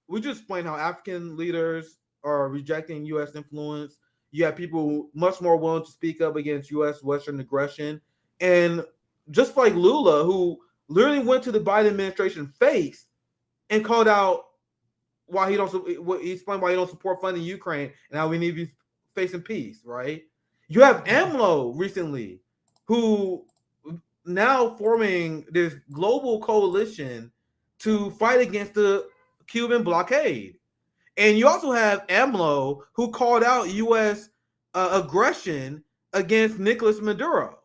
we just explained how African leaders are rejecting U.S. influence. You have people much more willing to speak up against U.S. Western aggression, and just like Lula, who literally went to the Biden administration face and called out why he don't. He explained why he don't support funding Ukraine and how we need to be facing peace. Right? You have AMLO recently, who now forming this global coalition to fight against the Cuban blockade. And you also have AMLO, who called out U.S. Aggression against Nicolas Maduro.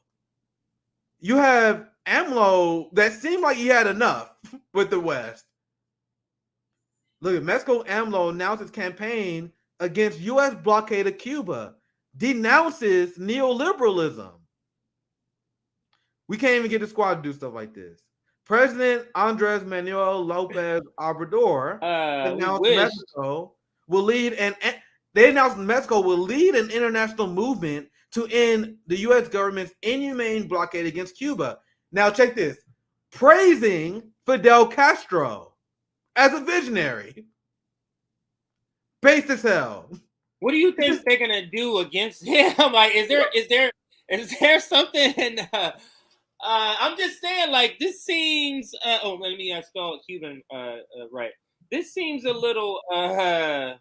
You have AMLO that seemed like he had enough with the West. Look at Mexico. AMLO announced his campaign against U.S. blockade of Cuba, denounces neoliberalism. We can't even get the squad to do stuff like this. President Andres Manuel Lopez Obrador announced Mexico will lead an international movement to end the U.S. government's inhumane blockade against Cuba. Now, check this: praising Fidel Castro as a visionary, based as hell. What do you think they're gonna do against him? Like, is there something? I'm just saying, like, this seems. Let me spell Cuban right. This seems a little. I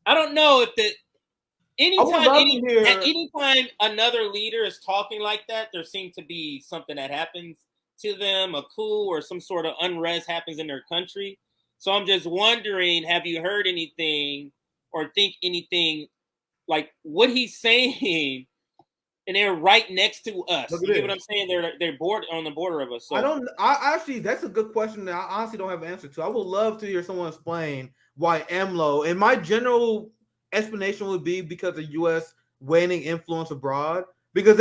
don't know if anytime another leader is talking like that, there seems to be something that happens to them, a coup or some sort of unrest happens in their country. So I'm just wondering, have you heard anything or think anything like what he's saying? And they're right next to us. You get what I'm saying? They're on the border of us. So I actually, that's a good question that I honestly don't have an answer to. I would love to hear someone explain why AMLO, and my general explanation would be because of U.S. waning influence abroad. Because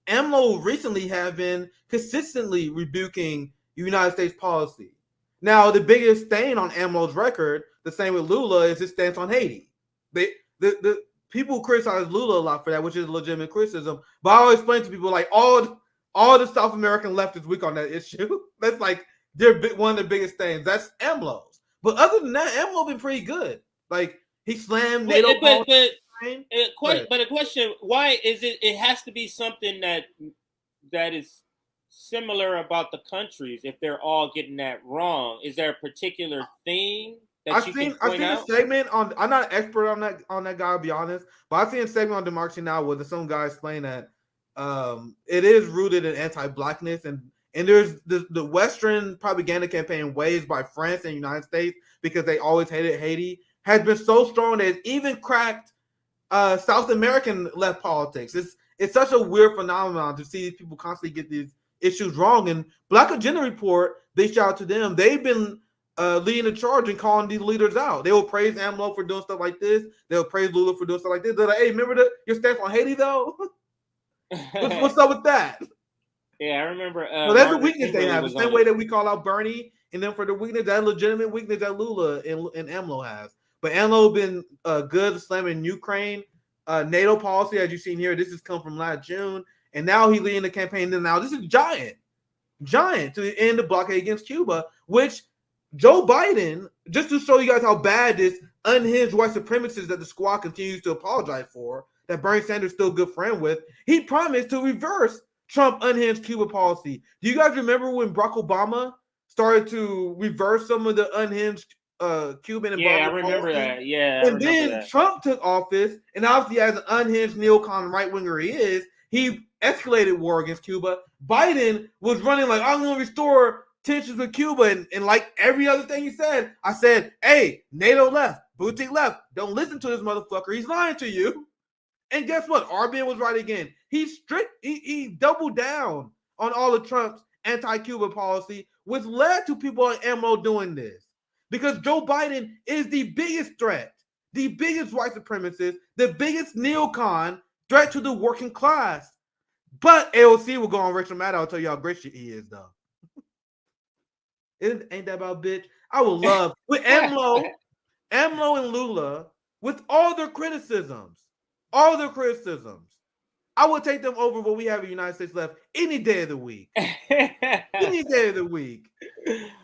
AMLO recently have been consistently rebuking United States policy. Now, the biggest stain on AMLO's record, the same with Lula, is his stance on Haiti. The people criticize Lula a lot for that, which is legitimate criticism. But I always explain to people, like, all the South American left is weak on that issue. That's like one of the biggest things. That's AMLO's. But other than that, AMLO been pretty good. Like, he slammed NATO. But a question: why is it? It has to be something that is similar about the countries. If they're all getting that wrong, is there a particular thing? I've seen a segment on. I'm not an expert on that guy, I'll be honest. But I've seen a segment on Democracy Now! Where some guy explained that it is rooted in anti-blackness, and there's the Western propaganda campaign waged by France and the United States, because they always hated Haiti, has been so strong that it's even cracked South American left politics. It's such a weird phenomenon to see these people constantly get these issues wrong. And Black Agenda Report, they shout out to them. They've been leading the charge and calling these leaders out. They will praise AMLO for doing stuff like this. They'll praise Lula for doing stuff like this. They're like, hey, remember your stance on Haiti, though? what's up with that? Yeah, I remember. So that's the weakness they have. The same way that we call out Bernie, and then for the weakness, that legitimate weakness that Lula and AMLO has. But AMLO been good slamming Ukraine, NATO policy, as you've seen here. This has come from last June. And now he's leading the campaign. And now this is giant to end the blockade against Cuba, which Joe Biden, just to show you guys how bad this unhinged white supremacist that the squad continues to apologize for, that Bernie Sanders is still a good friend with, he promised to reverse Trump unhinged Cuba policy. Do you guys remember when Barack Obama started to reverse some of the unhinged Cuban and I remember policy? that. Yeah, and then Trump took office, and obviously as an unhinged neocon right winger he is, he escalated war against Cuba. Biden was running like, I'm going to restore tensions with Cuba, and like every other thing he said, I said, hey, NATO left, Boutique left. Don't listen to this motherfucker. He's lying to you. And guess what? Arben was right again. He doubled down on all of Trump's anti-Cuba policy, which led to people like AMLO doing this. Because Joe Biden is the biggest threat, the biggest white supremacist, the biggest neocon threat to the working class. But AOC will go on Rachel Maddow. I'll tell you how great he is, though. Ain't that about bitch? I would love with AMLO and Lula, with all their criticisms, I would take them over what we have in the United States left any day of the week. Any day of the week.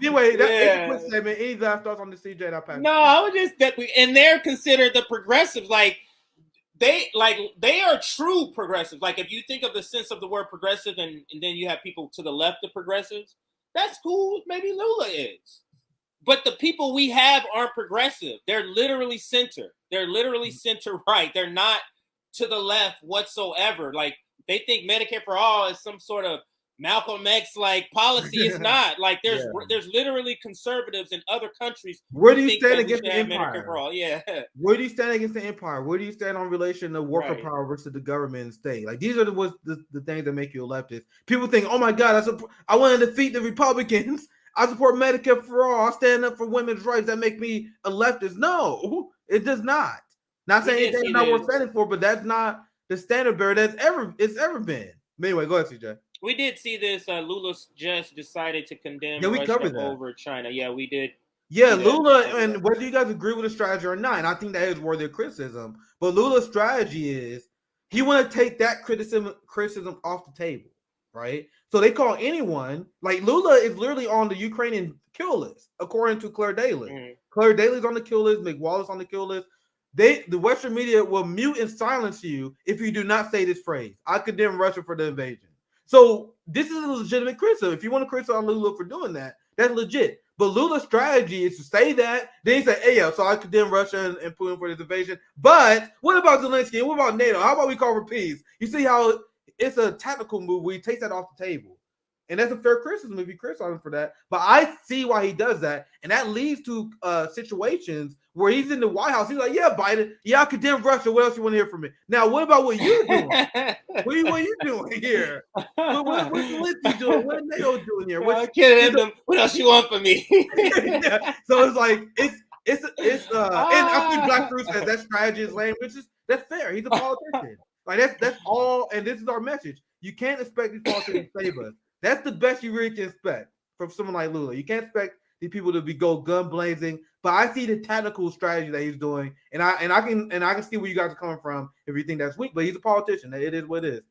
Anyway, that's a quick statement. Any last thoughts on the CJ? No, I would just that and they're considered the progressives. Like they are true progressives. Like if you think of the sense of the word progressive, and then you have people to the left of progressives, that's cool. Maybe Lula is. But the people we have aren't progressive. They're literally center. They're literally center right. They're not to the left whatsoever. Like they think Medicare for all is some sort of Malcolm X like policy. It's not. Like there's literally conservatives in other countries. Where do you stand against the empire? Medicare for all. Yeah. Where do you stand against the empire? Where do you stand on relation to worker power versus the government and state? Like these are the things that make you a leftist. People think, oh my God, I want to defeat the Republicans. I support Medicare for all. I stand up for women's rights. That make me a leftist. No, it does not. Not saying anything not worth standing for, but that's not the standard bearer it's ever been. Anyway, go ahead, CJ. We did see this. Lula just decided to condemn Russia over China. Yeah, we did. Yeah, Lula, and whether you guys agree with the strategy or not, and I think that is worthy of criticism. But Lula's strategy is he want to take that criticism off the table, right? So they call anyone, like Lula is literally on the Ukrainian kill list, according to Claire Daly. Mm-hmm. Claire Daly's on the kill list, McWallace on the kill list. The Western media will mute and silence you if you do not say this phrase. I condemn Russia for the invasion. So this is a legitimate criticism. If you want to criticize Lula for doing that, that's legit. But Lula's strategy is to say that, then he say, hey, yeah, so I condemn Russia and Putin for this invasion. But what about Zelensky? And what about NATO? How about we call for peace? You see how it's a tactical move where he takes that off the table. And that's a fair criticism if you criticize him for that. But I see why he does that. And that leads to situations where he's in the White House. He's like, yeah, Biden, yeah, I condemn Russia. What else you want to hear from me? Now, what about what you're doing? what are you doing here? What's Zelensky doing? What are NATO doing here? What else you want from me? Yeah. So it's like, and I think Black Fruit says that strategy is lame, that's fair. He's a politician. Like that's all, and this is our message. You can't expect these politicians to save us. That's the best you really can expect from someone like Lula. You can't expect these people to go gun blazing, but I see the tactical strategy that he's doing, and I can see where you guys are coming from if you think that's weak. But he's a politician. It is what it is.